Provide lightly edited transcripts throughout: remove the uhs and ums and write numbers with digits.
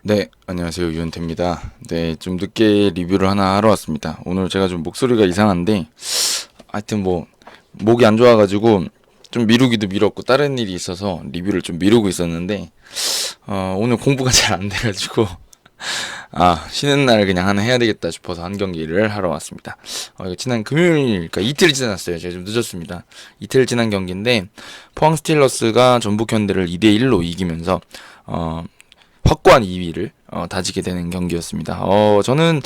네, 안녕하세요. 유현태입니다. 네, 좀 늦게 리뷰를 하나 하러 왔습니다. 오늘 제가 좀 목소리가 이상한데, 하여튼 뭐, 목이 안 좋아가지고, 좀 미루기도 미뤘고, 다른 일이 있어서 리뷰를 좀 미루고 있었는데, 오늘 공부가 잘 안 돼가지고, 쉬는 날 그냥 하나 해야 되겠다 싶어서 한 경기를 하러 왔습니다. 이거 지난 금요일, 그러니까 이틀 지났어요. 제가 좀 늦었습니다. 이틀 지난 경기인데, 포항 스틸러스가 전북 현대를 2대1로 이기면서, 확고한 2위를 다지게 되는 경기였습니다. 저는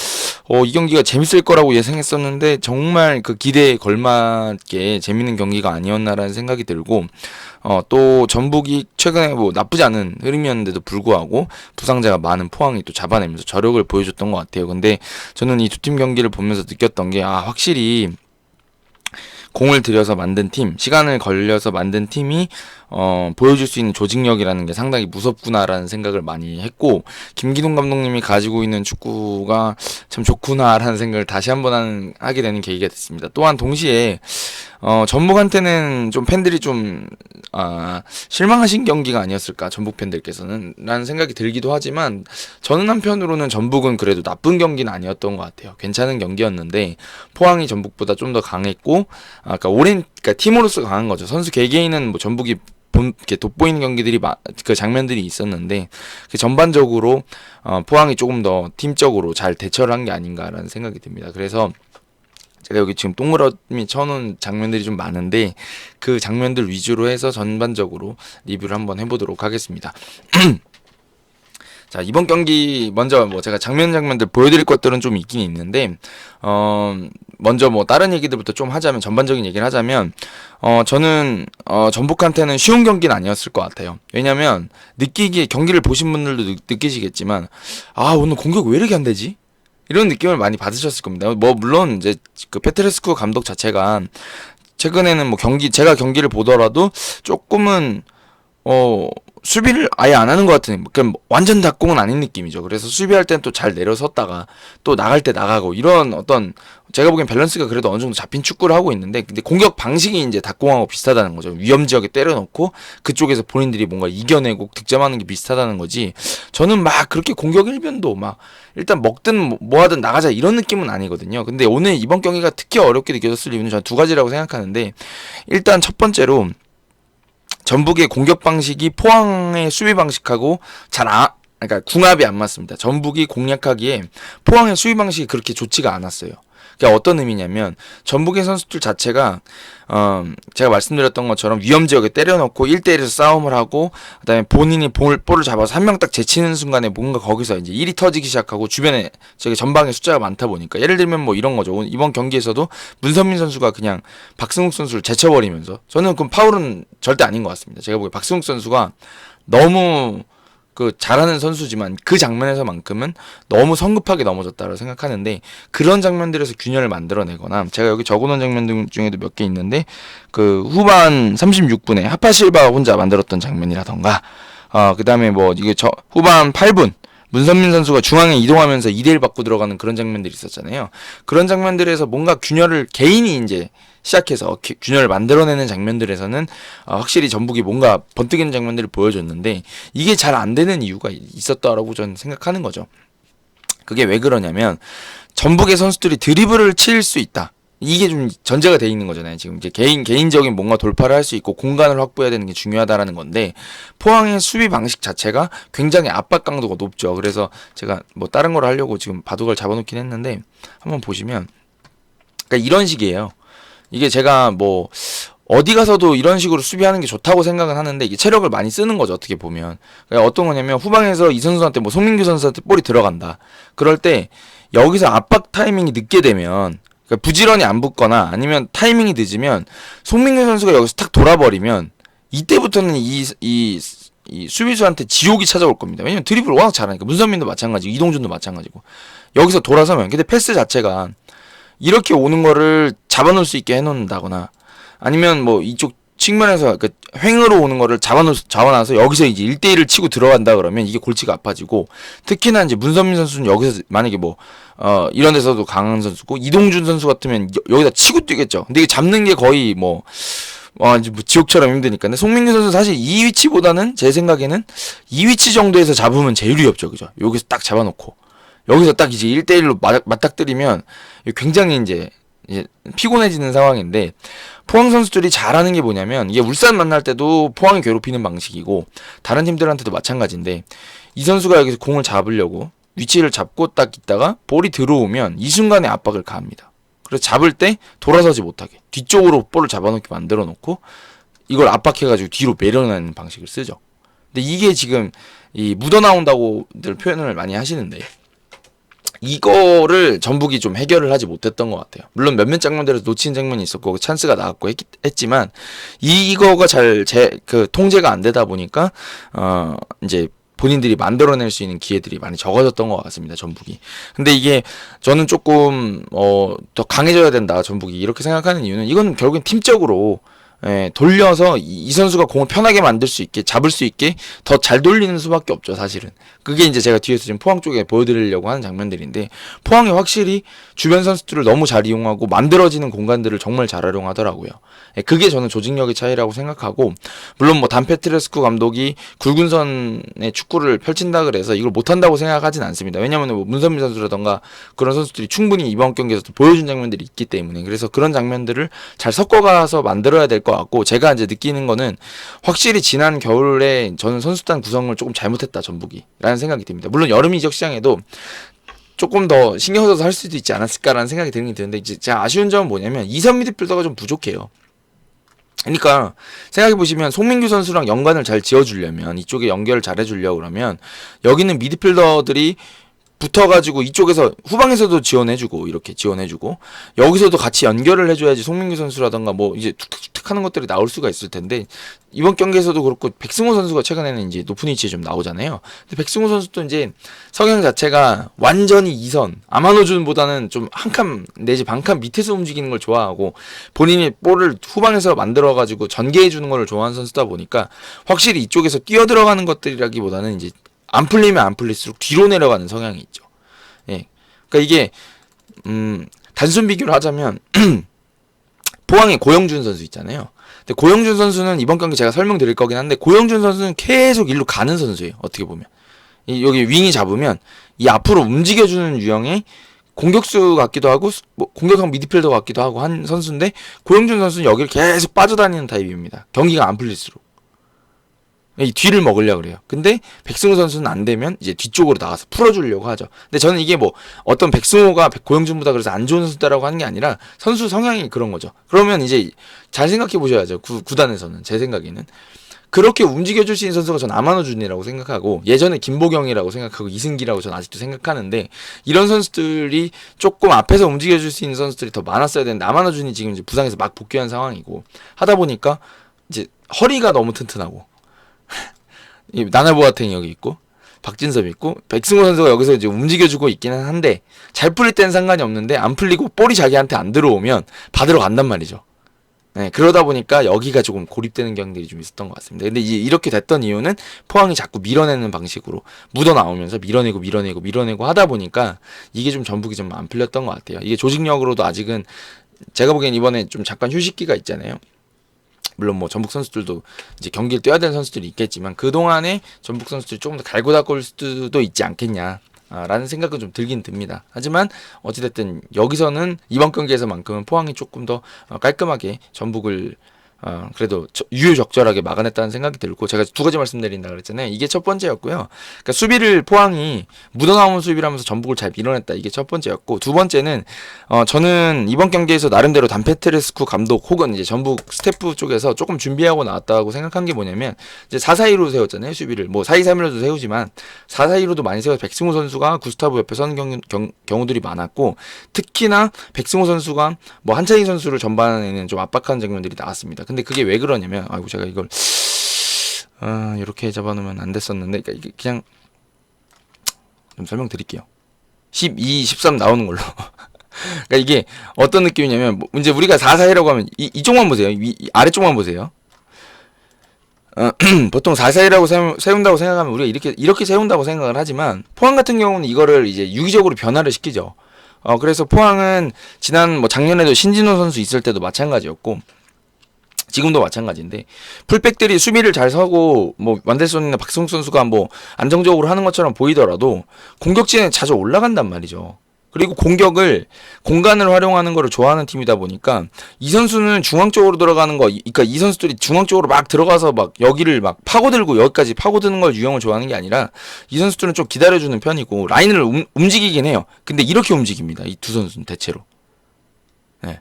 이 경기가 재밌을 거라고 예상했었는데 정말 그 기대에 걸맞게 재밌는 경기가 아니었나라는 생각이 들고 또 전북이 최근에 뭐 나쁘지 않은 흐름이었는데도 불구하고 부상자가 많은 포항이 또 잡아내면서 저력을 보여줬던 것 같아요. 근데 저는 이 두 팀 경기를 보면서 느꼈던 게 확실히 공을 들여서 만든 팀, 시간을 걸려서 만든 팀이 보여줄 수 있는 조직력이라는 게 상당히 무섭구나라는 생각을 많이 했고, 김기동 감독님이 가지고 있는 축구가 참 좋구나라는 생각을 다시 한번 하게 되는 계기가 됐습니다. 또한 동시에 전북한테는 좀 팬들이 좀 실망하신 경기가 아니었을까, 전북 팬들께서는 라는 생각이 들기도 하지만, 저는 한편으로는 전북은 그래도 나쁜 경기는 아니었던 것 같아요. 괜찮은 경기였는데 포항이 전북보다 좀 더 강했고, 그러니까 팀으로서 강한 거죠. 선수 개개인은 뭐 전북이 이렇게 돋보이는 경기들이 그 장면들이 있었는데, 그 전반적으로 포항이 조금 더 팀적으로 잘 대처를 한 게 아닌가라는 생각이 듭니다. 그래서 제가 여기 지금 동그라미 쳐놓은 장면들이 좀 많은데, 그 장면들 위주로 해서 전반적으로 리뷰를 한번 해보도록 하겠습니다. 자, 이번 경기 먼저 뭐 제가 장면들 보여드릴 것들은 좀 있긴 있는데, 먼저 뭐 다른 얘기들부터 좀 하자면, 전반적인 얘기를 하자면, 저는 전북한테는 쉬운 경기는 아니었을 것 같아요. 왜냐면 느끼기에, 경기를 보신 분들도 느끼시겠지만, 오늘 공격 왜 이렇게 안 되지? 이런 느낌을 많이 받으셨을 겁니다. 뭐 물론 이제 그 페트레스쿠 감독 자체가 최근에는 뭐 제가 경기를 보더라도 조금은 수비를 아예 안 하는 것 같은, 그러니까 완전 닭공은 아닌 느낌이죠. 그래서 수비할 땐 또 잘 내려섰다가 또 나갈 때 나가고, 이런 어떤, 제가 보기엔 밸런스가 그래도 어느 정도 잡힌 축구를 하고 있는데, 근데 공격 방식이 이제 닭공하고 비슷하다는 거죠. 위험 지역에 때려놓고 그쪽에서 본인들이 뭔가 이겨내고 득점하는 게 비슷하다는 거지, 저는 막 그렇게 공격 일변도 막 일단 먹든 뭐 하든 나가자 이런 느낌은 아니거든요. 근데 오늘 이번 경기가 특히 어렵게 느껴졌을 이유는 저는 두 가지라고 생각하는데, 일단 첫 번째로 전북의 공격 방식이 포항의 수비 방식하고 그러니까 궁합이 안 맞습니다. 전북이 공략하기에 포항의 수비 방식이 그렇게 좋지가 않았어요. 그게 어떤 의미냐면, 전북의 선수들 자체가 제가 말씀드렸던 것처럼 위험 지역에 때려넣고 1대1에서 싸움을 하고, 그다음에 본인이 볼을 잡아서 한 명 딱 제치는 순간에 뭔가 거기서 이제 일이 터지기 시작하고, 주변에 저기 전방에 숫자가 많다 보니까, 예를 들면 뭐 이런 거죠. 이번 경기에서도 문선민 선수가 그냥 박승욱 선수를 제쳐버리면서, 저는 그럼 파울은 절대 아닌 것 같습니다. 제가 보기에 박승욱 선수가 너무 잘하는 선수지만 그 장면에서만큼은 너무 성급하게 넘어졌다고 생각하는데, 그런 장면들에서 균열을 만들어내거나, 제가 여기 적어놓은 장면 중에도 몇 개 있는데, 그 후반 36분에 하파실바 혼자 만들었던 장면이라던가, 그 다음에 뭐 이게 후반 8분 문선민 선수가 중앙에 이동하면서 2대1 받고 들어가는 그런 장면들이 있었잖아요. 그런 장면들에서 뭔가 균열을 개인이 이제 시작해서 균열을 만들어내는 장면들에서는 확실히 전북이 뭔가 번뜩이는 장면들을 보여줬는데, 이게 잘 안 되는 이유가 있었다라고 저는 생각하는 거죠. 그게 왜 그러냐면, 전북의 선수들이 드리블을 칠 수 있다, 이게 좀 전제가 돼 있는 거잖아요. 지금 이제 개인적인 뭔가 돌파를 할 수 있고 공간을 확보해야 되는 게 중요하다라는 건데, 포항의 수비 방식 자체가 굉장히 압박 강도가 높죠. 그래서 제가 뭐 다른 걸 하려고 지금 바둑을 잡아놓긴 했는데, 한번 보시면, 그러니까 이런 식이에요. 이게 제가 뭐 어디 가서도 이런 식으로 수비하는 게 좋다고 생각은 하는데, 이게 체력을 많이 쓰는 거죠, 어떻게 보면. 그러니까 어떤 거냐면, 후방에서 이 선수한테 뭐 송민규 선수한테 볼이 들어간다, 그럴 때 여기서 압박 타이밍이 늦게 되면, 그러니까 부지런히 안 붙거나 아니면 타이밍이 늦으면, 송민규 선수가 여기서 탁 돌아버리면 이때부터는 이 수비수한테 지옥이 찾아올 겁니다. 왜냐면 드리블 워낙 잘하니까. 문선민도 마찬가지고 이동준도 마찬가지고. 여기서 돌아서면, 근데 패스 자체가 이렇게 오는 거를 잡아놓을 수 있게 해놓는다거나, 아니면 뭐 이쪽 측면에서 그 횡으로 오는 거를 잡아놔서 여기서 이제 1대1을 치고 들어간다 그러면 이게 골치가 아파지고, 특히나 이제 문선민 선수는 여기서 만약에 뭐 이런 데서도 강한 선수고, 이동준 선수 같으면 여기다 치고 뛰겠죠. 근데 이게 잡는 게 거의 뭐 이제 뭐 지옥처럼 힘드니까. 근데 송민규 선수 사실 이 위치보다는 제 생각에는 이 위치 정도에서 잡으면 제일 위협죠, 그죠? 여기서 딱 잡아놓고 여기서 딱 이제 1대1로 맞닥뜨리면 굉장히 이제 피곤해지는 상황인데, 포항 선수들이 잘하는 게 뭐냐면, 이게 울산 만날 때도 포항이 괴롭히는 방식이고 다른 팀들한테도 마찬가지인데, 이 선수가 여기서 공을 잡으려고 위치를 잡고 딱 있다가 볼이 들어오면 이 순간에 압박을 가합니다. 그래서 잡을 때 돌아서지 못하게 뒤쪽으로 볼을 잡아놓게 만들어 놓고 이걸 압박해가지고 뒤로 밀어내는 방식을 쓰죠. 근데 이게 지금 이 묻어나온다고들 표현을 많이 하시는데, 이거를 전북이 좀 해결을 하지 못했던 것 같아요. 물론 몇몇 장면들에서 놓친 장면이 있었고 찬스가 나왔고 했지만 이거가 잘 통제가 안 되다 보니까 이제 본인들이 만들어낼 수 있는 기회들이 많이 적어졌던 것 같습니다, 전북이. 근데 이게 저는 조금 더 강해져야 된다, 전북이, 이렇게 생각하는 이유는, 이건 결국엔 팀적으로 돌려서 이 선수가 공을 편하게 만들 수 있게, 잡을 수 있게 더 잘 돌리는 수밖에 없죠, 사실은. 그게 이제 제가 뒤에서 지금 포항 쪽에 보여드리려고 하는 장면들인데, 포항이 확실히 주변 선수들을 너무 잘 이용하고 만들어지는 공간들을 정말 잘 활용하더라고요. 그게 저는 조직력의 차이라고 생각하고, 물론 뭐 단페트레스쿠 감독이 굵은 선의 축구를 펼친다 그래서 이걸 못한다고 생각하진 않습니다. 왜냐면 뭐 문선민 선수라던가 그런 선수들이 충분히 이번 경기에서도 보여준 장면들이 있기 때문에, 그래서 그런 장면들을 잘 섞어가서 만들어야 될 것 같고, 제가 이제 느끼는 거는 확실히 지난 겨울에 저는 선수단 구성을 조금 잘못했다, 전북이 라는 생각이 듭니다. 물론 여름 이적 시장에도 조금 더 신경 써서 할 수도 있지 않았을까라는 생각이 드는데, 이제 제가 아쉬운 점은 뭐냐면 2선 미드필더가 좀 부족해요. 그러니까 생각해보시면 송민규 선수랑 연관을 잘 지어주려면, 이쪽에 연결을 잘 해주려고 그러면 여기는 미드필더들이 붙어가지고 이쪽에서 후방에서도 지원해주고 이렇게 지원해주고 여기서도 같이 연결을 해줘야지 송민규 선수라던가 뭐 이제 툭툭툭 하는 것들이 나올 수가 있을 텐데, 이번 경기에서도 그렇고 백승호 선수가 최근에는 이제 높은 위치에 좀 나오잖아요. 근데 백승호 선수도 이제 성향 자체가 완전히 2선 아마노준보다는 좀 한 칸 내지 반 칸 밑에서 움직이는 걸 좋아하고, 본인이 볼을 후방에서 만들어가지고 전개해주는 걸 좋아하는 선수다 보니까 확실히 이쪽에서 뛰어 들어가는 것들이라기보다는 이제 안 풀리면 안 풀릴수록 뒤로 내려가는 성향이 있죠. 예. 그러니까 이게 단순 비교를 하자면 포항에 고영준 선수 있잖아요. 근데 고영준 선수는 이번 경기 제가 설명드릴 거긴 한데, 고영준 선수는 계속 일로 가는 선수예요, 어떻게 보면. 여기 윙이 잡으면 이 앞으로 움직여주는 유형의 공격수 같기도 하고 뭐 공격형 미드필더 같기도 하고 한 선수인데, 고영준 선수는 여기를 계속 빠져다니는 타입입니다. 경기가 안 풀릴수록 이 뒤를 먹으려고 그래요. 근데 백승호 선수는 안 되면 이제 뒤쪽으로 나가서 풀어주려고 하죠. 근데 저는 이게 뭐 어떤 백승호가 고영준보다 그래서 안 좋은 선수다라고 하는 게 아니라 선수 성향이 그런 거죠. 그러면 이제 잘 생각해 보셔야죠. 구단에서는 제 생각에는 그렇게 움직여줄 수 있는 선수가 전 아마노준이라고 생각하고, 예전에 김보경이라고 생각하고 이승기라고 전 아직도 생각하는데, 이런 선수들이 조금 앞에서 움직여줄 수 있는 선수들이 더 많았어야 되는데, 아마노준이 지금 이제 부상에서 막 복귀한 상황이고 하다 보니까 이제 허리가 너무 튼튼하고 나나보아탱이 여기 있고 박진섭 있고 백승호 선수가 여기서 이제 움직여주고 있기는 한데, 잘 풀릴 때는 상관이 없는데 안 풀리고 볼이 자기한테 안 들어오면 받으러 간단 말이죠. 네, 그러다 보니까 여기가 조금 고립되는 경기들이 좀 있었던 것 같습니다. 근데 이렇게 됐던 이유는 포항이 자꾸 밀어내는 방식으로 묻어 나오면서 밀어내고 하다 보니까 이게 좀 전북이 좀 안 풀렸던 것 같아요. 이게 조직력으로도 아직은 제가 보기엔 이번에 좀 잠깐 휴식기가 있잖아요. 물론 뭐 전북 선수들도 이제 경기를 뛰어야 되는 선수들이 있겠지만, 그동안에 전북 선수들이 조금 더 갈고 닦을 수도 있지 않겠냐 라는 생각은 좀 들긴 듭니다. 하지만 어찌됐든 여기서는 이번 경기에서만큼은 포항이 조금 더 깔끔하게 전북을 그래도 유유적절하게 막아냈다는 생각이 들고, 제가 두 가지 말씀드린다 그랬잖아요. 이게 첫 번째였고요. 그러니까 수비를 포항이 묻어나오는 수비를 하면서 전북을 잘 밀어냈다. 이게 첫 번째였고, 두 번째는 저는 이번 경기에서 나름대로 단페트레스쿠 감독 혹은 이제 전북 스태프 쪽에서 조금 준비하고 나왔다고 생각한 게 뭐냐면, 이제 4-4-2로 세웠잖아요, 수비를. 뭐 4-2-3-1로도 세우지만 4-4-2로도 많이 세워서 백승호 선수가 구스타브 옆에 서는 경우들이 많았고, 특히나 백승호 선수가 뭐 한차희 선수를 전반에는 좀 압박하는 장면들이 나왔습니다. 근데 그게 왜 그러냐면, 아이고 제가 이걸 이렇게 잡아놓으면 안 됐었는데, 그러니까 이게 그냥 좀 설명드릴게요. 12, 13 나오는 걸로. 그러니까 이게 어떤 느낌이냐면, 뭐 이제 우리가 4-4-2라고 하면 이쪽만 보세요. 아래쪽만 보세요. 보통 4-4-2라고 세운다고 생각하면 우리가 이렇게 세운다고 생각을 하지만, 포항 같은 경우는 이거를 이제 유기적으로 변화를 시키죠. 그래서 포항은 지난 뭐 작년에도 신진호 선수 있을 때도 마찬가지였고, 지금도 마찬가지인데 풀백들이 수비를 잘 서고 뭐 완델손이나 박승욱 선수가 뭐 안정적으로 하는 것처럼 보이더라도 공격진에 자주 올라간단 말이죠. 그리고 공간을 활용하는 거를 좋아하는 팀이다 보니까 이 선수는 중앙 쪽으로 들어가는 거, 그러니까 이 선수들이 중앙 쪽으로 막 들어가서 막 여기를 막 파고들고 여기까지 파고드는 걸 유형을 좋아하는 게 아니라 이 선수들은 좀 기다려주는 편이고 라인을 움직이긴 해요. 근데 이렇게 움직입니다. 이 두 선수는 대체로. 네.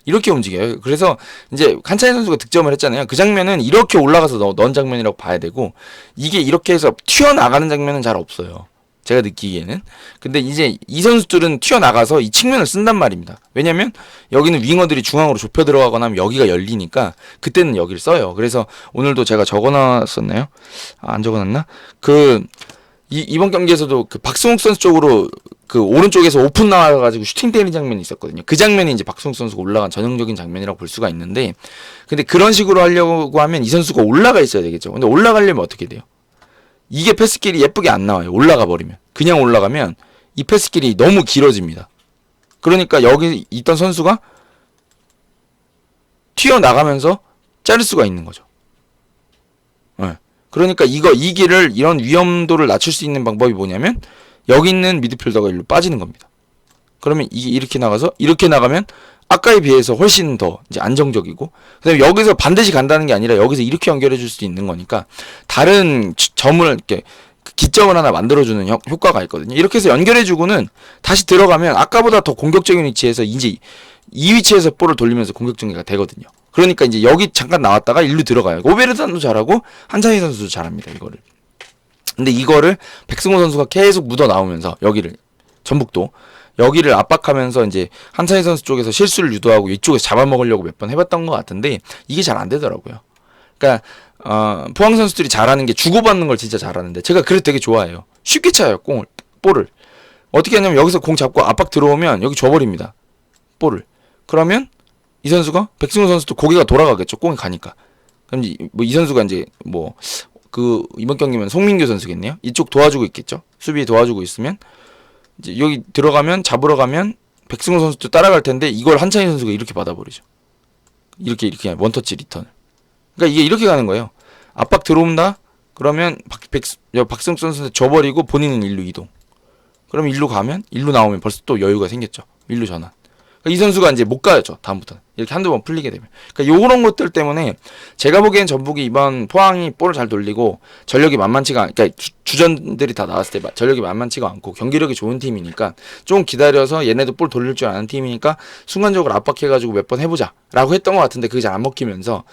이렇게 움직여요. 그래서 이제 칸차이 선수가 득점을 했잖아요. 그 장면은 이렇게 올라가서 넣은 장면이라고 봐야 되고 이게 이렇게 해서 튀어나가는 장면은 잘 없어요. 제가 느끼기에는. 근데 이제 이 선수들은 튀어나가서 이 측면을 쓴단 말입니다. 왜냐면 여기는 윙어들이 중앙으로 좁혀 들어가거나 하면 여기가 열리니까 그때는 여기를 써요. 그래서 오늘도 제가 적어놨었나요? 안 적어놨나? 이번 경기에서도 그 박승욱 선수 쪽으로 그 오른쪽에서 오픈 나와가지고 슈팅 때리는 장면이 있었거든요. 그 장면이 이제 박승욱 선수가 올라간 전형적인 장면이라고 볼 수가 있는데, 근데 그런 식으로 하려고 하면 이 선수가 올라가 있어야 되겠죠. 근데 올라가려면 어떻게 돼요? 이게 패스길이 예쁘게 안 나와요. 올라가 버리면. 그냥 올라가면 이 패스길이 너무 길어집니다. 그러니까 여기 있던 선수가 튀어나가면서 자를 수가 있는 거죠. 네. 그러니까 이 길을, 이런 위험도를 낮출 수 있는 방법이 뭐냐면 여기 있는 미드필더가 일로 빠지는 겁니다. 그러면 이게 이렇게 나가서 이렇게 나가면 아까에 비해서 훨씬 더 이제 안정적이고, 그다음에 여기서 반드시 간다는 게 아니라 여기서 이렇게 연결해 줄 수도 있는 거니까 다른 점을 이렇게 기점을 하나 만들어주는 효과가 있거든요. 이렇게 해서 연결해주고는 다시 들어가면 아까보다 더 공격적인 위치에서 이제 이 위치에서 볼을 돌리면서 공격 전개가 되거든요. 그러니까 이제 여기 잠깐 나왔다가 일로 들어가요. 오베르산도 잘하고 한찬희 선수도 잘합니다. 이거를. 근데 이거를 백승호 선수가 계속 묻어 나오면서 여기를 전북도 여기를 압박하면서 이제 한찬희 선수 쪽에서 실수를 유도하고 이쪽에서 잡아먹으려고 몇 번 해봤던 것 같은데 이게 잘 안 되더라고요. 그러니까 포항 선수들이 잘하는 게 주고받는 걸 진짜 잘하는데 제가 그래도 되게 좋아해요. 쉽게 차요 볼을. 어떻게 하냐면 여기서 공 잡고 압박 들어오면 여기 줘버립니다. 볼을. 그러면 이 선수가 백승호 선수도 고개가 돌아가겠죠. 공이 가니까. 그럼 뭐 이 선수가 이제 뭐 이번 경기면 송민규 선수겠네요. 이쪽 도와주고 있겠죠. 수비 도와주고 있으면 이제 여기 들어가면 잡으러 가면 백승호 선수도 따라갈 텐데 이걸 한찬희 선수가 이렇게 받아버리죠. 이렇게 원터치 리턴. 그러니까 이게 이렇게 가는 거예요. 압박 들어온다. 그러면 박승욱 선수한테 줘버리고 본인은 일루 이동. 그럼 일루 가면 일루 나오면 벌써 또 여유가 생겼죠. 일루 전환. 그러니까 이 선수가 이제 못 가야죠. 다음부터는. 이렇게 한두 번 풀리게 되면. 그러니까 요런 것들 때문에 제가 보기엔 전북이 이번 포항이 볼을 잘 돌리고 전력이 만만치가 그러니까 주전들이 다 나왔을 때 전력이 만만치가 않고 경기력이 좋은 팀이니까 좀 기다려서 얘네도 볼 돌릴 줄 아는 팀이니까 순간적으로 압박해가지고 몇 번 해보자 라고 했던 것 같은데 그게 잘 안 먹히면서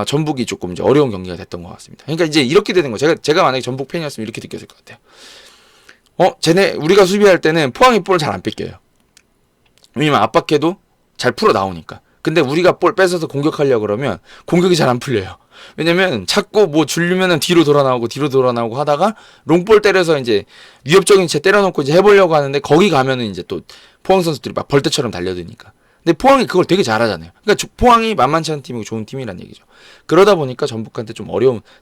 전북이 조금 이제 어려운 경기가 됐던 것 같습니다. 그러니까 이제 이렇게 되는 거예요. 제가 만약에 전북 팬이었으면 이렇게 느꼈을 것 같아요. 우리가 수비할 때는 포항이 볼을 잘 안 뺏겨요. 왜냐면 압박해도 잘 풀어 나오니까. 근데 우리가 볼 뺏어서 공격하려고 그러면 공격이 잘 안 풀려요. 왜냐면 자꾸 뭐 줄려면은 뒤로 돌아 나오고 하다가 롱볼 때려서 이제 위협적인 채 때려놓고 이제 해보려고 하는데 거기 가면은 이제 또 포항 선수들이 막 벌떼처럼 달려드니까. 근데 포항이 그걸 되게 잘하잖아요. 그러니까 포항이 만만치 않은 팀이고 좋은 팀이란 얘기죠. 그러다 보니까 전북한테 좀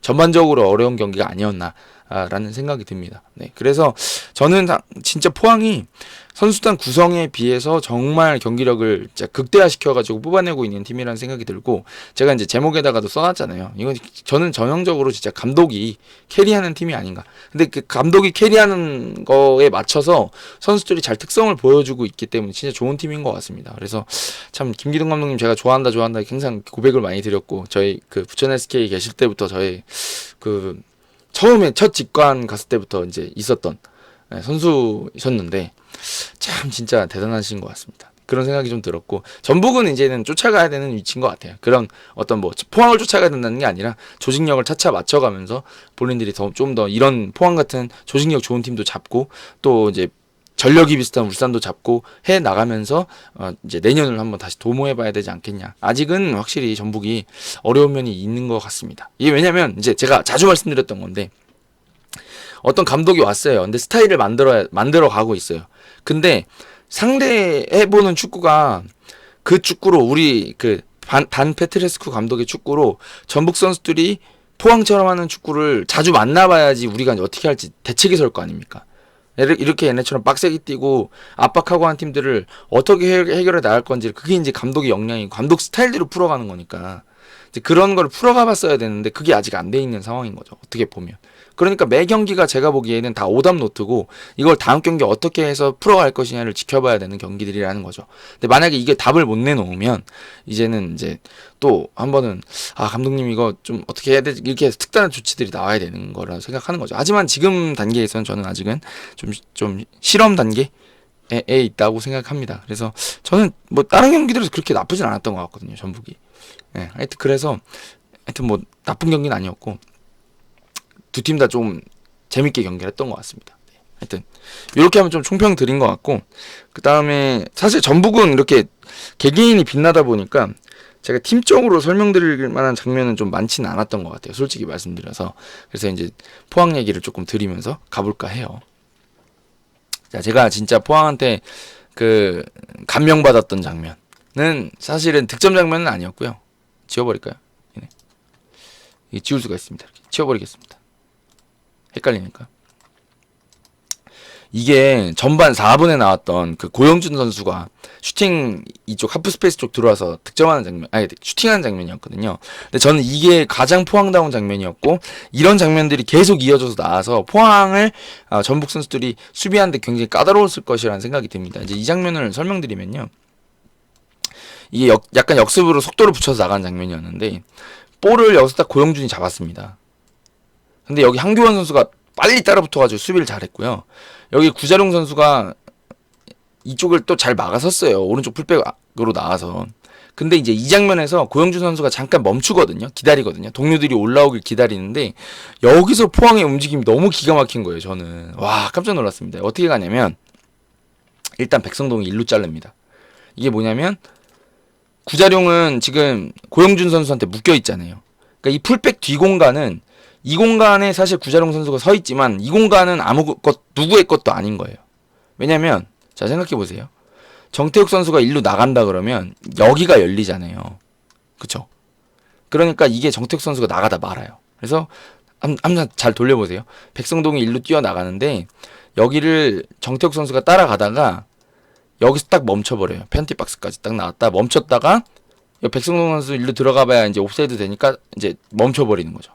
전반적으로 어려운 경기가 아니었나라는 생각이 듭니다. 네, 그래서 저는 진짜 포항이 선수단 구성에 비해서 정말 경기력을 진짜 극대화시켜가지고 뽑아내고 있는 팀이라는 생각이 들고 제가 이제 제목에다가도 써놨잖아요. 이건 저는 전형적으로 진짜 감독이 캐리하는 팀이 아닌가. 근데 그 감독이 캐리하는 거에 맞춰서 선수들이 잘 특성을 보여주고 있기 때문에 진짜 좋은 팀인 것 같습니다. 그래서 참 김기동 감독님 제가 좋아한다 항상 고백을 많이 드렸고 저희 그 부천 SK 계실 때부터 저희 그 처음에 첫 직관 갔을 때부터 이제 있었던 선수셨는데 참 진짜 대단하신 것 같습니다. 그런 생각이 좀 들었고 전북은 이제는 쫓아가야 되는 위치인 것 같아요. 그런 어떤 뭐 포항을 쫓아가야 된다는 게 아니라 조직력을 차차 맞춰가면서 본인들이 좀 더 이런 포항 같은 조직력 좋은 팀도 잡고 또 이제 전력이 비슷한 울산도 잡고 해 나가면서 이제 내년을 한번 다시 도모해봐야 되지 않겠냐. 아직은 확실히 전북이 어려운 면이 있는 것 같습니다. 이게 왜냐면 이제 제가 자주 말씀드렸던 건데 어떤 감독이 왔어요. 근데 스타일을 만들어 가고 있어요. 근데 상대해보는 축구가 그 축구로 우리 단 페트레스쿠 감독의 축구로 전북 선수들이 포항처럼 하는 축구를 자주 만나봐야지 우리가 이제 어떻게 할지 대책이 설 거 아닙니까? 이렇게 얘네처럼 빡세게 뛰고 압박하고 하는 팀들을 어떻게 해결해 나갈 건지 그게 이제 감독의 역량이고 감독 스타일대로 풀어가는 거니까 그런 걸 풀어가 봤어야 되는데 그게 아직 안 돼 있는 상황인 거죠. 어떻게 보면. 그러니까 매 경기가 제가 보기에는 다 오답 노트고 이걸 다음 경기 어떻게 해서 풀어갈 것이냐를 지켜봐야 되는 경기들이라는 거죠. 근데 만약에 이게 답을 못 내놓으면 이제는 이제 또 한 번은 감독님 이거 좀 어떻게 해야 되지 이렇게 특단의 조치들이 나와야 되는 거라 생각하는 거죠. 하지만 지금 단계에서는 저는 아직은 좀 실험 단계에 있다고 생각합니다. 그래서 저는 뭐 다른 경기들에서 그렇게 나쁘진 않았던 것 같거든요. 전북이. 네, 하여튼 뭐 나쁜 경기는 아니었고 두 팀 다 좀 재밌게 경기를 했던 것 같습니다. 네, 하여튼 이렇게 하면 좀 총평 드린 것 같고 그 다음에 사실 전북은 이렇게 개개인이 빛나다 보니까 제가 팀적으로 설명드릴 만한 장면은 좀 많지는 않았던 것 같아요. 솔직히 말씀드려서. 그래서 이제 포항 얘기를 조금 드리면서 가볼까 해요. 자, 제가 진짜 포항한테 그 감명받았던 장면은 사실은 득점 장면은 아니었고요. 지워버릴까요? 이게 지울 수가 있습니다. 이렇게 지워버리겠습니다. 헷갈리니까. 이게 전반 4분에 나왔던 그 고영준 선수가 슈팅 이쪽 하프 스페이스 쪽 들어와서 득점하는 장면, 슈팅하는 장면이었거든요. 근데 저는 이게 가장 포항다운 장면이었고 이런 장면들이 계속 이어져서 나와서 포항을 전북 선수들이 수비하는데 굉장히 까다로웠을 것이라는 생각이 듭니다. 이제 이 장면을 설명드리면요. 이게 약간 역습으로 속도를 붙여서 나간 장면이었는데 볼을 여기서 딱 고영준이 잡았습니다. 근데 여기 한교원 선수가 빨리 따라붙어가지고 수비를 잘했고요. 여기 구자룡 선수가 이쪽을 또 잘 막아섰어요. 오른쪽 풀백으로 나와서. 근데 이제 이 장면에서 고영준 선수가 잠깐 멈추거든요. 기다리거든요. 동료들이 올라오길 기다리는데 여기서 포항의 움직임이 너무 기가 막힌 거예요. 저는 와 깜짝 놀랐습니다. 어떻게 가냐면 일단 백성동이 일루 자릅니다. 이게 뭐냐면 구자룡은 지금 고영준 선수한테 묶여 있잖아요. 그러니까 이 풀백 뒤 공간은 이 공간에 사실 구자룡 선수가 서 있지만 이 공간은 누구의 것도 아닌 거예요. 왜냐면 자 생각해보세요. 정태욱 선수가 일루 나간다 그러면 여기가 열리잖아요. 그쵸? 그러니까 이게 정태욱 선수가 나가다 말아요. 그래서 한번 잘 돌려보세요. 백성동이 일루 뛰어나가는데 여기를 정태욱 선수가 따라가다가 여기서 딱 멈춰버려요. 페널티 박스까지 딱 나왔다 멈췄다가 백성동 선수 일루 들어가봐야 이제 옵사이드 되니까 이제 멈춰버리는 거죠.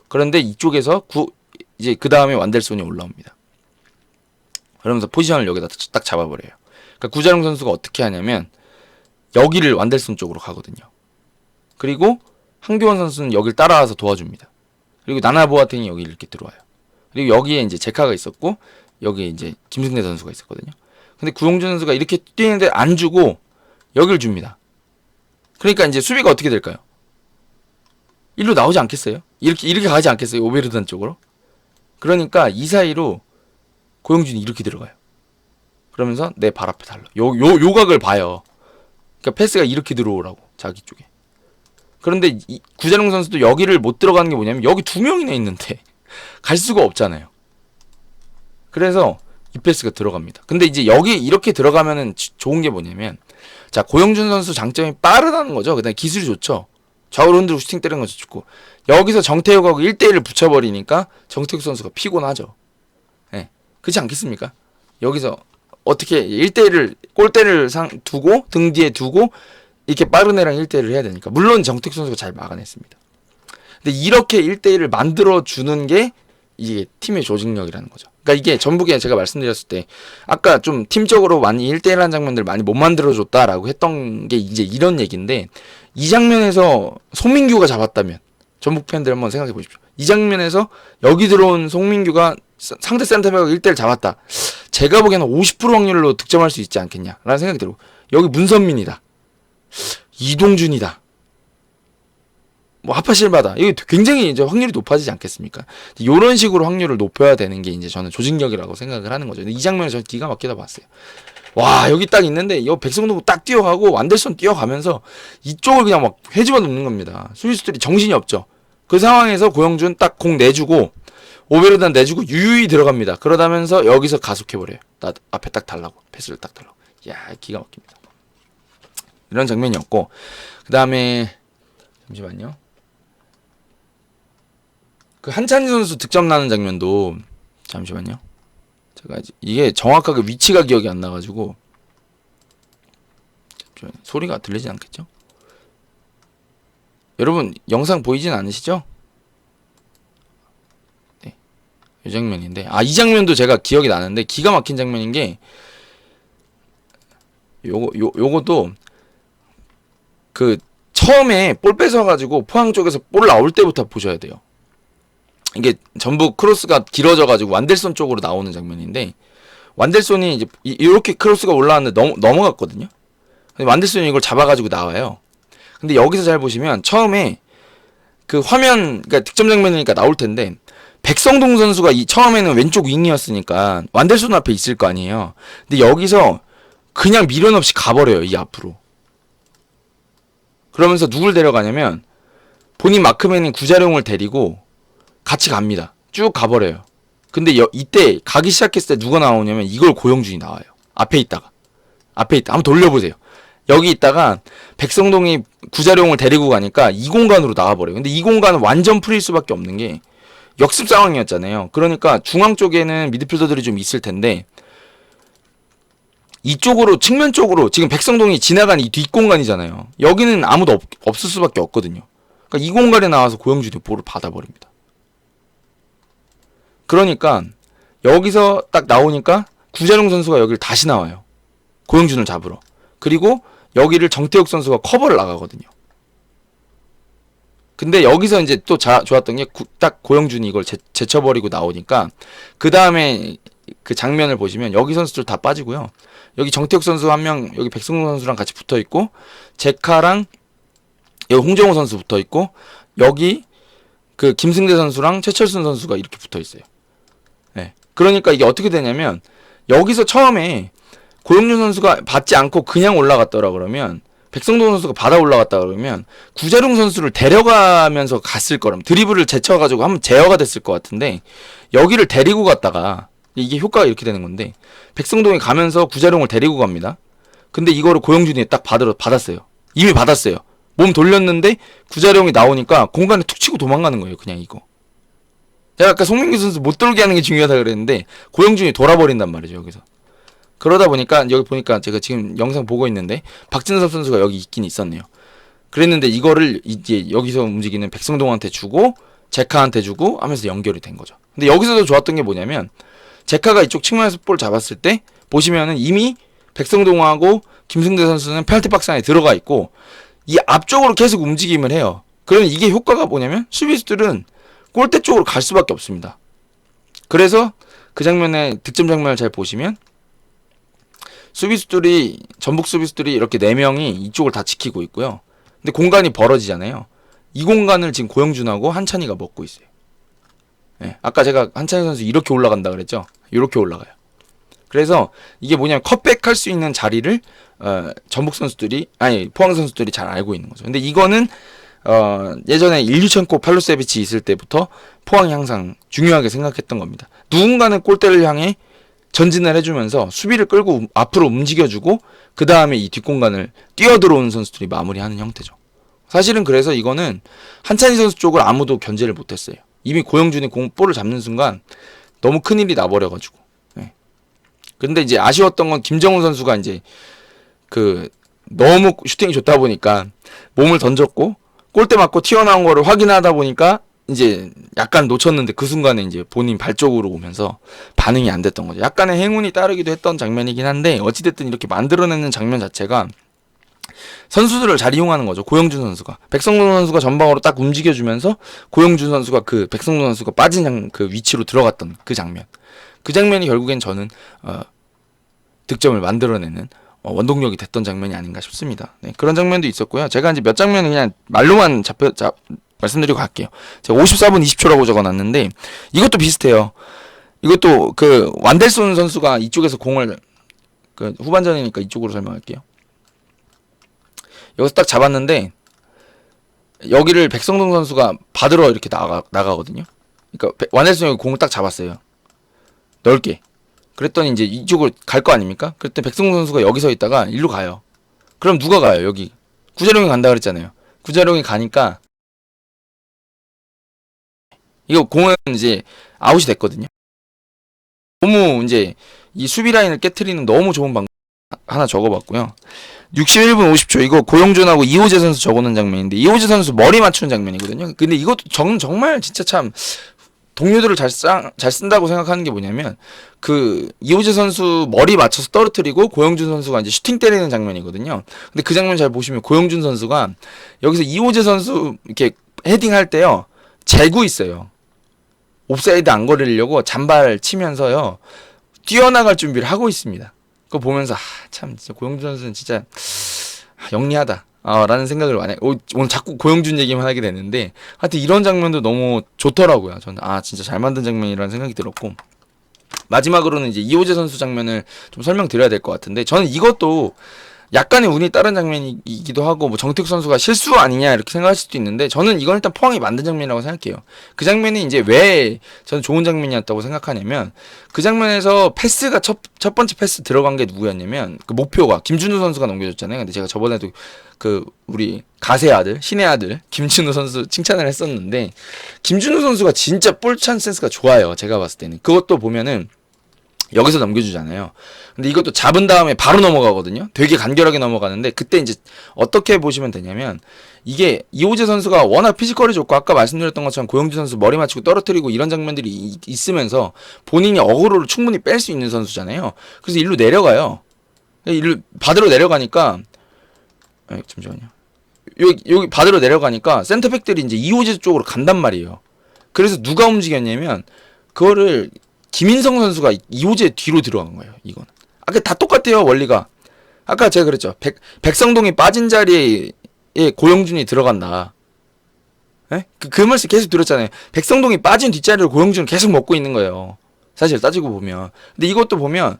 그런데 이쪽에서 이제 그 다음에 완델손이 올라옵니다. 그러면서 포지션을 여기다 딱 잡아버려요. 그러니까 구자룡 선수가 어떻게 하냐면 여기를 완델손 쪽으로 가거든요. 그리고 한교원 선수는 여기를 따라와서 도와줍니다. 그리고 나나보아탱이 여기 이렇게 들어와요. 그리고 여기에 이제 제카가 있었고 여기에 이제 김승대 선수가 있었거든요. 근데 구용준 선수가 이렇게 뛰는데 안 주고 여기를 줍니다. 그러니까 이제 수비가 어떻게 될까요? 일로 나오지 않겠어요? 이렇게 가지 않겠어요? 오베르단 쪽으로? 그러니까 이 사이로 고영준이 이렇게 들어가요. 그러면서 내 발 앞에 달라. 요 각을 봐요. 그러니까 패스가 이렇게 들어오라고 자기 쪽에. 그런데 구자룡 선수도 여기를 못 들어가는 게 뭐냐면 여기 두 명이나 있는데 갈 수가 없잖아요. 그래서 이 패스가 들어갑니다. 근데 이제 여기 이렇게 들어가면은 좋은 게 뭐냐면 자 고영준 선수 장점이 빠르다는 거죠. 그다음에 기술이 좋죠. 좌우로 흔들고 슈팅 때리는 것도 좋고 여기서 정태욱하고 1대1을 붙여버리니까 정태욱 선수가 피곤하죠. 네. 그렇지 않겠습니까? 여기서 어떻게 1대1을 골대를 두고 등 뒤에 두고 이렇게 빠른 애랑 1대1을 해야 되니까 물론 정태욱 선수가 잘 막아냈습니다. 근데 이렇게 1대1을 만들어주는 게 이게 팀의 조직력이라는 거죠. 그러니까 이게 전북에 제가 말씀드렸을 때 아까 좀 팀적으로 많이 1대1 한 장면들 많이 못 만들어줬다라고 했던 게 이제 이런 얘기인데 이 장면에서 송민규가 잡았다면 전북 팬들 한번 생각해 보십시오. 이 장면에서 여기 들어온 송민규가 상대 센터백하고 1대1 잡았다. 제가 보기에는 50% 확률로 득점할 수 있지 않겠냐라는 생각이 들고 여기 문선민이다. 이동준이다. 뭐 하파실바다. 이게 굉장히 이제 확률이 높아지지 않겠습니까? 이런 식으로 확률을 높여야 되는 게 이제 저는 조직력이라고 생각을 하는 거죠. 근데 이 장면을 저는 기가 막히다 봤어요. 와 여기 딱 있는데 이 백성동 딱 뛰어가고 완델손 뛰어가면서 이쪽을 그냥 막 회집어 놓는 겁니다. 수비수들이 정신이 없죠. 그 상황에서 고영준 딱 공 내주고 오베르단 내주고 유유히 들어갑니다. 그러다면서 여기서 가속해버려요. 나 앞에 딱 달라고 패스를 딱 달라고. 이야 기가 막힙니다. 이런 장면이었고 그 다음에 잠시만요. 그 한찬희 선수 득점 나는 장면도 잠시만요. 제가 이게 정확하게 위치가 기억이 안 나가지고 소리가 들리지 않겠죠? 여러분 영상 보이진 않으시죠? 네, 이 장면인데 이 장면도 제가 기억이 나는데 기가 막힌 장면인 게 요것도 그 처음에 볼 뺏어가지고 포항 쪽에서 볼 나올 때부터 보셔야 돼요. 이게 전부 크로스가 길어져가지고 완델손 쪽으로 나오는 장면인데 완델손이 이제 이렇게 크로스가 올라왔는데 넘어갔거든요. 근데 완델손이 이걸 잡아가지고 나와요. 근데 여기서 잘 보시면 처음에 그 화면, 그러니까 득점 장면이니까 나올 텐데 백성동 선수가 처음에는 왼쪽 윙이었으니까 완델손 앞에 있을 거 아니에요. 근데 여기서 그냥 미련 없이 가버려요, 이 앞으로. 그러면서 누굴 데려가냐면 본인 마크맨인 구자룡을 데리고 같이 갑니다. 쭉 가버려요. 근데 이때 가기 시작했을 때 누가 나오냐면 이걸 고영준이 나와요. 앞에 있다. 한번 돌려보세요. 여기 있다가 백성동이 구자룡을 데리고 가니까 이 공간으로 나와버려요. 근데 이 공간은 완전 프릴 수밖에 없는 게 역습 상황이었잖아요. 그러니까 중앙 쪽에는 미드필더들이 좀 있을 텐데 이쪽으로 측면 쪽으로 지금 백성동이 지나간 이 뒷공간이잖아요. 여기는 아무도 없을 수밖에 없거든요. 그러니까 이 공간에 나와서 고영준이 볼을 받아버립니다. 그러니까 여기서 딱 나오니까 구자룡 선수가 여기를 다시 나와요. 고영준을 잡으러. 그리고 여기를 정태욱 선수가 커버를 나가거든요. 근데 여기서 이제 또 좋았던 게 딱 고영준이 이걸 제쳐버리고 나오니까 그 다음에 그 장면을 보시면 여기 선수들 다 빠지고요. 여기 정태욱 선수 한 명, 여기 백승호 선수랑 같이 붙어 있고 제카랑 여기 홍정호 선수 붙어 있고 여기 그 김승대 선수랑 최철순 선수가 이렇게 붙어 있어요. 네. 그러니까 이게 어떻게 되냐면 여기서 처음에 고영준 선수가 받지 않고 그냥 올라갔더라 그러면 백성동 선수가 받아 올라갔다 그러면 구자룡 선수를 데려가면서 갔을 거라면 드리블을 제쳐가지고 한번 제어가 됐을 것 같은데 여기를 데리고 갔다가 이게 효과가 이렇게 되는 건데 백성동이 가면서 구자룡을 데리고 갑니다. 근데 이거를 고영준이 딱 받았어요. 이미 받았어요. 몸 돌렸는데 구자룡이 나오니까 공간에 툭 치고 도망가는 거예요. 그냥 이거. 제가 아까 송민규 선수 못 돌게 하는 게 중요하다 그랬는데 고영준이 돌아버린단 말이죠. 여기서. 그러다 보니까 여기 보니까 제가 지금 영상 보고 있는데 박진섭 선수가 여기 있긴 있었네요. 그랬는데 이거를 이제 여기서 움직이는 백성동한테 주고 제카한테 주고 하면서 연결이 된 거죠. 근데 여기서도 좋았던 게 뭐냐면 제카가 이쪽 측면에서 볼 잡았을 때 보시면은 이미 백성동하고 김승대 선수는 페널티 박스 안에 들어가 있고 이 앞쪽으로 계속 움직임을 해요. 그러면 이게 효과가 뭐냐면 수비수들은 골대 쪽으로 갈 수밖에 없습니다. 그래서 그 장면에 득점 장면을 잘 보시면 수비수들이 전북 수비수들이 이렇게 4명이 이쪽을 다 지키고 있고요. 근데 공간이 벌어지잖아요. 이 공간을 지금 고영준하고 한찬이가 먹고 있어요. 네, 아까 제가 한찬이 선수 이렇게 올라간다 그랬죠. 이렇게 올라가요. 그래서 이게 뭐냐면 컷백할 수 있는 자리를 전북 선수들이 포항 선수들이 잘 알고 있는 거죠. 근데 이거는 예전에 일류첸코 팔로세비치 있을 때부터 포항이 항상 중요하게 생각했던 겁니다. 누군가는 골대를 향해 전진을 해주면서 수비를 끌고 앞으로 움직여주고 그 다음에 이 뒷공간을 뛰어들어오는 선수들이 마무리하는 형태죠. 사실은 그래서 이거는 한찬희 선수 쪽을 아무도 견제를 못했어요. 이미 고영준이 볼을 잡는 순간 너무 큰일이 나버려가지고. 네. 근데 이제 아쉬웠던 건 김정훈 선수가 이제 그 너무 슈팅이 좋다 보니까 몸을 던졌고 골대 맞고 튀어나온 거를 확인하다 보니까 이제 약간 놓쳤는데 그 순간에 이제 본인 발 쪽으로 오면서 반응이 안 됐던 거죠. 약간의 행운이 따르기도 했던 장면이긴 한데 어찌됐든 이렇게 만들어내는 장면 자체가 선수들을 잘 이용하는 거죠. 고영준 선수가 백성동 선수가 전방으로 딱 움직여주면서 고영준 선수가 그 백성동 선수가 빠진 그 위치로 들어갔던 그 장면이 결국엔 저는 득점을 만들어내는 원동력이 됐던 장면이 아닌가 싶습니다. 네, 그런 장면도 있었고요. 제가 이제 몇 장면은 그냥 말로만 말씀드리고 갈게요. 제가 54분 20초라고 적어놨는데 이것도 비슷해요. 이것도 그 완델손 선수가 이쪽에서 공을 그 후반전이니까 이쪽으로 설명할게요. 여기서 딱 잡았는데 여기를 백성동 선수가 받으러 이렇게 나가거든요. 그러니까 완델손이 공을 딱 잡았어요. 넓게. 그랬더니 이제 이쪽을 갈 거 아닙니까? 그랬더니 백성동 선수가 여기 서 있다가 일로 가요. 그럼 누가 가요? 여기 구자룡이 간다 그랬잖아요. 구자룡이 가니까 이거 공은 이제 아웃이 됐거든요. 너무 이제 이 수비 라인을 깨트리는 너무 좋은 방법. 하나 적어봤고요. 61분 50초 이거 고영준하고 이호재 선수 적어놓은 장면인데 이호재 선수 머리 맞추는 장면이거든요. 근데 이것도 정말 진짜 참 동료들을 잘 쓴다고 생각하는 게 뭐냐면 그 이호재 선수 머리 맞춰서 떨어뜨리고 고영준 선수가 이제 슈팅 때리는 장면이거든요. 근데 그 장면 잘 보시면 고영준 선수가 여기서 이호재 선수 이렇게 헤딩할 때요 재고 있어요. 옵사이드 안 걸리려고 잔발 치면서요 뛰어나갈 준비를 하고 있습니다. 그거 보면서 참 진짜 고영준 선수는 진짜 영리하다 라는 생각을 많이 오늘 자꾸 고영준 얘기만 하게 됐는데 하여튼 이런 장면도 너무 좋더라고요. 저는 진짜 잘 만든 장면이라는 생각이 들었고 마지막으로는 이제 이호재 선수 장면을 좀 설명드려야 될 것 같은데 저는 이것도 약간의 운이 따른 장면이기도 하고 뭐 정택 선수가 실수 아니냐 이렇게 생각할 수도 있는데 저는 이건 일단 포항이 만든 장면이라고 생각해요. 그 장면이 이제 왜 저는 좋은 장면이었다고 생각하냐면 그 장면에서 패스가 첫 번째 패스 들어간 게 누구였냐면 그 목표가 김준우 선수가 넘겨줬잖아요. 근데 제가 저번에도 그 우리 가세 아들 신의 아들 김준우 선수 칭찬을 했었는데 김준우 선수가 진짜 볼 찬스 센스가 좋아요. 제가 봤을 때는 그것도 보면은 여기서 넘겨주잖아요. 근데 이것도 잡은 다음에 바로 넘어가거든요. 되게 간결하게 넘어가는데 그때 이제 어떻게 보시면 되냐면 이게 이호재 선수가 워낙 피지컬이 좋고 아까 말씀드렸던 것처럼 고영준 선수 머리 맞추고 떨어뜨리고 이런 장면들이 있으면서 본인이 어그로를 충분히 뺄 수 있는 선수잖아요. 그래서 일로 내려가요. 일로 받으러 내려가니까 잠시만요. 여기 받으러 내려가니까 센터백들이 이제 이호재 쪽으로 간단 말이에요. 그래서 누가 움직였냐면 그거를 김인성 선수가 이호재 뒤로 들어간 거예요. 이건 아까 다 똑같아요. 원리가 아까 제가 그랬죠. 백성동이 빠진 자리에 고영준이 들어간다. 그 말씀 계속 들었잖아요. 백성동이 빠진 뒷자리를 고영준은 계속 먹고 있는 거예요. 사실 따지고 보면. 근데 이것도 보면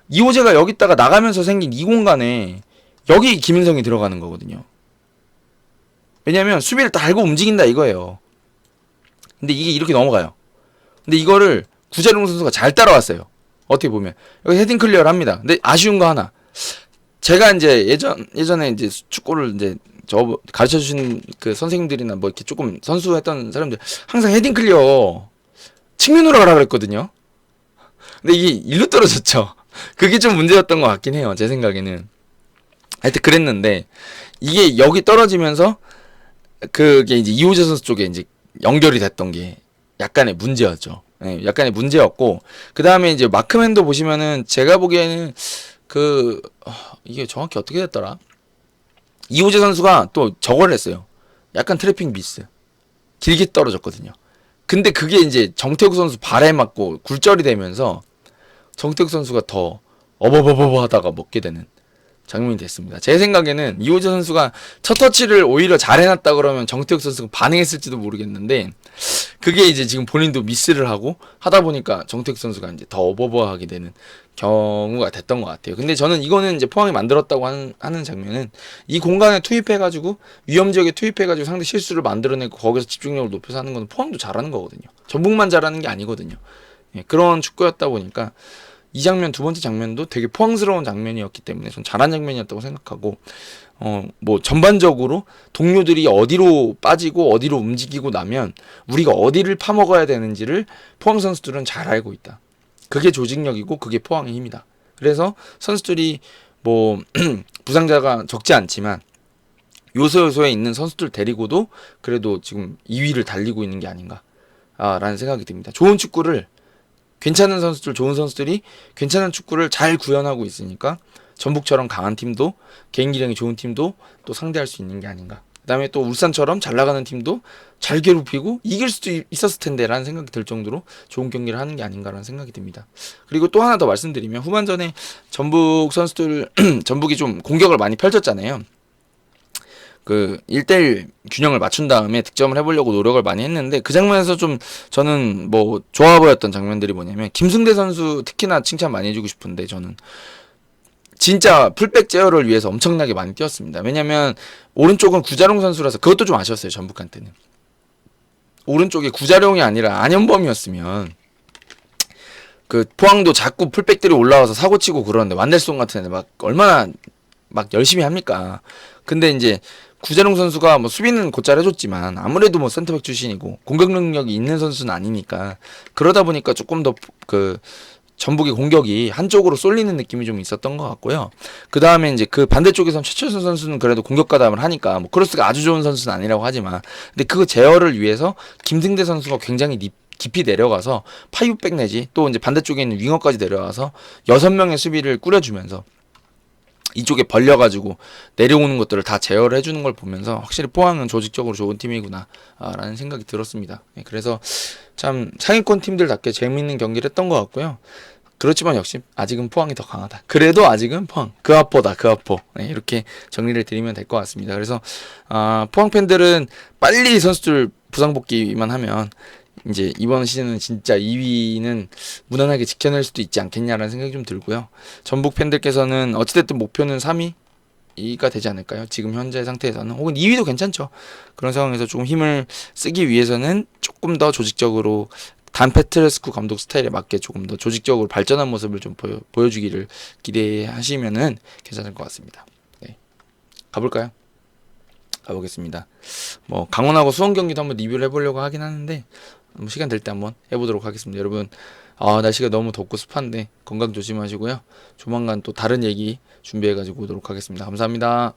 이호재가 여기다가 나가면서 생긴 이 공간에 여기 김인성이 들어가는 거거든요. 왜냐면 수비를 다 알고 움직인다 이거예요. 근데 이게 이렇게 넘어가요. 근데 이거를 구자룡 선수가 잘 따라왔어요. 어떻게 보면 여기 헤딩 클리어를 합니다. 근데 아쉬운 거 하나. 제가 이제 예전에 이제 축구를 이제 저 가르쳐 주신 그 선생님들이나 뭐 이렇게 조금 선수했던 사람들 항상 헤딩 클리어 측면으로 가라 그랬거든요. 근데 이게 일로 떨어졌죠. 그게 좀 문제였던 것 같긴 해요. 제 생각에는. 하여튼 그랬는데 이게 여기 떨어지면서 그게 이제 이호재 선수 쪽에 이제 연결이 됐던 게 약간의 문제였죠. 약간의 문제였고 그 다음에 이제 마크맨도 보시면은 제가 보기에는 이게 정확히 어떻게 됐더라? 이호재 선수가 또 저걸 했어요. 약간 트래핑 미스. 길게 떨어졌거든요. 근데 그게 이제 정태욱 선수 발에 맞고 굴절이 되면서 정태욱 선수가 더 어버버버버 하다가 먹게 되는 장면이 됐습니다. 제 생각에는 이호재 선수가 첫 터치를 오히려 잘 해놨다 그러면 정태욱 선수가 반응했을지도 모르겠는데 그게 이제 지금 본인도 미스를 하고 하다 보니까 정태욱 선수가 이제 더 어버버하게 되는 경우가 됐던 것 같아요. 근데 저는 이거는 이제 포항이 만들었다고 하는 장면은 이 공간에 투입해가지고 위험 지역에 투입해가지고 상대 실수를 만들어내고 거기서 집중력을 높여서 하는 건 포항도 잘하는 거거든요. 전북만 잘하는 게 아니거든요. 그런 축구였다 보니까 이 장면 두 번째 장면도 되게 포항스러운 장면이었기 때문에 전 잘한 장면이었다고 생각하고 뭐 전반적으로 동료들이 어디로 빠지고 어디로 움직이고 나면 우리가 어디를 파먹어야 되는지를 포항 선수들은 잘 알고 있다. 그게 조직력이고 그게 포항의 힘이다. 그래서 선수들이 뭐 부상자가 적지 않지만 요소요소에 있는 선수들 데리고도 그래도 지금 2위를 달리고 있는 게 아닌가 라는 생각이 듭니다. 좋은 축구를 괜찮은 선수들, 좋은 선수들이 괜찮은 축구를 잘 구현하고 있으니까 전북처럼 강한 팀도 개인 기량이 좋은 팀도 또 상대할 수 있는 게 아닌가. 그 다음에 또 울산처럼 잘 나가는 팀도 잘 괴롭히고 이길 수도 있었을 텐데 라는 생각이 들 정도로 좋은 경기를 하는 게 아닌가라는 생각이 듭니다. 그리고 또 하나 더 말씀드리면 후반전에 전북 선수들 전북이 좀 공격을 많이 펼쳤잖아요. 그 1대1 균형을 맞춘 다음에 득점을 해보려고 노력을 많이 했는데 그 장면에서 좀 저는 뭐 좋아 보였던 장면들이 뭐냐면 김승대 선수 특히나 칭찬 많이 해주고 싶은데 저는 진짜 풀백 제어를 위해서 엄청나게 많이 뛰었습니다. 왜냐면 오른쪽은 구자룡 선수라서 그것도 좀 아쉬웠어요. 전북한테는. 오른쪽에 구자룡이 아니라 안현범이었으면 그 포항도 자꾸 풀백들이 올라와서 사고치고 그러는데 완델송 같은 애들 막 얼마나 막 열심히 합니까. 근데 이제 구자룡 선수가 뭐 수비는 곧잘 해줬지만 아무래도 뭐 센터백 출신이고 공격 능력이 있는 선수는 아니니까 그러다 보니까 조금 더 전북의 공격이 한쪽으로 쏠리는 느낌이 좀 있었던 것 같고요. 그 다음에 이제 그 반대쪽에선 최철선 선수는 그래도 공격 가담을 하니까 뭐 크로스가 아주 좋은 선수는 아니라고 하지만 근데 그 제어를 위해서 김승대 선수가 굉장히 깊이 내려가서 파이브백 내지 또 이제 반대쪽에 있는 윙어까지 내려와서 6명의 수비를 꾸려주면서 이쪽에 벌려가지고 내려오는 것들을 다 제어를 해주는 걸 보면서 확실히 포항은 조직적으로 좋은 팀이구나 라는 생각이 들었습니다. 그래서 참 상위권 팀들답게 재미있는 경기를 했던 것 같고요. 그렇지만 역시 아직은 포항이 더 강하다. 그래도 아직은 포항 그 앞보다 그 앞보 이렇게 정리를 드리면 될 것 같습니다. 그래서 포항 팬들은 빨리 선수들 부상 복귀만 하면 이제 이번 시즌은 진짜 2위는 무난하게 지켜낼 수도 있지 않겠냐라는 생각이 좀 들고요. 전북 팬들께서는 어찌됐든 목표는 3위가 되지 않을까요? 지금 현재 상태에서는 혹은 2위도 괜찮죠. 그런 상황에서 조금 힘을 쓰기 위해서는 조금 더 조직적으로 단 페트레스쿠 감독 스타일에 맞게 조금 더 조직적으로 발전한 모습을 좀 보여주기를 기대하시면은 괜찮을 것 같습니다. 네. 가볼까요? 가보겠습니다. 뭐 강원하고 수원 경기도 한번 리뷰를 해보려고 하긴 하는데 시간 될 때 한번 해보도록 하겠습니다. 여러분 날씨가 너무 덥고 습한데 건강 조심하시고요. 조만간 또 다른 얘기 준비해가지고 오도록 하겠습니다. 감사합니다.